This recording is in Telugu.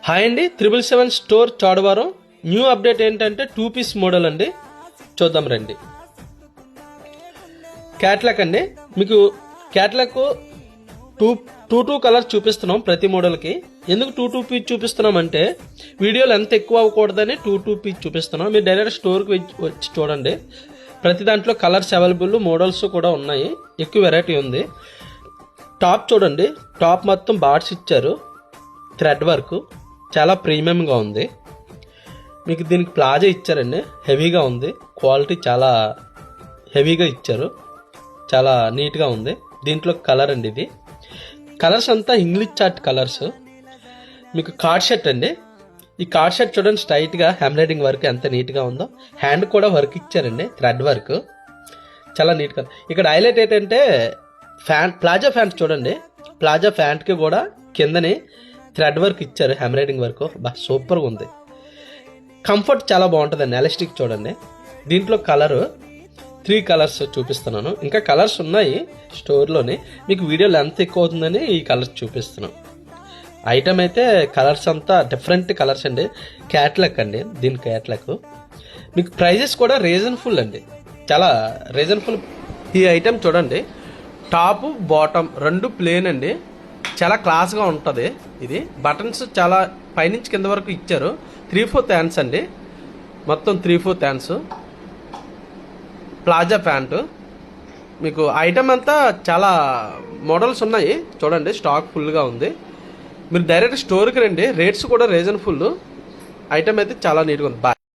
హాయ్ అండి, 777 స్టోర్ చోడవరం. న్యూ అప్డేట్ ఏంటంటే 2 పీస్ మోడల్ అండి. చూద్దాం రండి. క్యాట్లాక్ అండి. మీకు క్యాట్లాక్ టూ కలర్స్ చూపిస్తున్నాం ప్రతి మోడల్కి. ఎందుకు టూ పీస్ చూపిస్తున్నాం అంటే వీడియోలు ఎంత ఎక్కువ అవ్వకూడదని టూ పీస్ చూపిస్తున్నాం. మీరు డైరెక్ట్ స్టోర్కి వచ్చి చూడండి. ప్రతి దాంట్లో కలర్స్ అవైలబుల్, మోడల్స్ కూడా ఉన్నాయి. ఎక్కువ వెరైటీ ఉంది. టాప్ చూడండి. టాప్ మొత్తం బార్డ్స్ ఇచ్చారు, థ్రెడ్ వర్క్, చాలా ప్రీమియంగా ఉంది. మీకు దీనికి ప్లాజా ఇచ్చారండి, హెవీగా ఉంది. క్వాలిటీ చాలా హెవీగా ఇచ్చారు, చాలా నీట్గా ఉంది. దీంట్లో కలర్ అండి, ఇది కలర్స్ అంతా ఇంగ్లీష్ చార్ట్ కలర్స్. మీకు కార్డ్ షర్ట్ అండి. ఈ కార్డ్ షర్ట్ చూడండి, స్ట్రైట్గా హ్యాండ్ వర్క్ ఎంత నీట్గా ఉందో. హ్యాండ్ కూడా వర్క్ ఇచ్చారండి, థ్రెడ్ వర్క్, చాలా నీట్గా. ఇక్కడ హైలైట్ ఏంటంటే ప్లాజా ప్యాంట్ చూడండి. ప్లాజా ప్యాంట్కి కూడా కిందని థ్రెడ్ వర్క్ ఇచ్చారు, హ్యాండ్ వర్క్. సూపర్గా ఉంది. కంఫర్ట్ చాలా బాగుంటుందండి. ఎలాస్టిక్ చూడండి. దీంట్లో కలరు 3 కలర్స్ చూపిస్తున్నాను. ఇంకా కలర్స్ ఉన్నాయి స్టోర్లోని. మీకు వీడియో లెంత్ ఎక్కువ అవుతుందని ఈ కలర్స్ చూపిస్తున్నాను. ఐటమ్ అయితే కలర్స్ అంతా డిఫరెంట్ కలర్స్ అండి. క్యాట్లాక్ అండి, దీని క్యాట్లాక్. మీకు ప్రైజెస్ కూడా రీజన్ఫుల్ అండి, చాలా రీజన్ఫుల్. ఈ ఐటమ్ చూడండి, టాప్ బాటమ్ 2 ప్లేన్ అండి. చాలా క్లాస్గా ఉంటుంది. ఇది బటన్స్ చాలా పైనుంచి కింద వరకు ఇచ్చారు. 3/4 హ్యాండ్స్ అండి, మొత్తం 3/4 హ్యాండ్స్. Plaza pant. మీకు ఐటమ్ అంతా చాలా మోడల్స్ ఉన్నాయి చూడండి. స్టాక్ ఫుల్గా ఉంది. మీరు డైరెక్ట్ స్టోర్కి రండి. రేట్స్ కూడా రీజన్ఫుల్. ఐటమ్ అయితే చాలా నీట్గా ఉంది. బాయ్.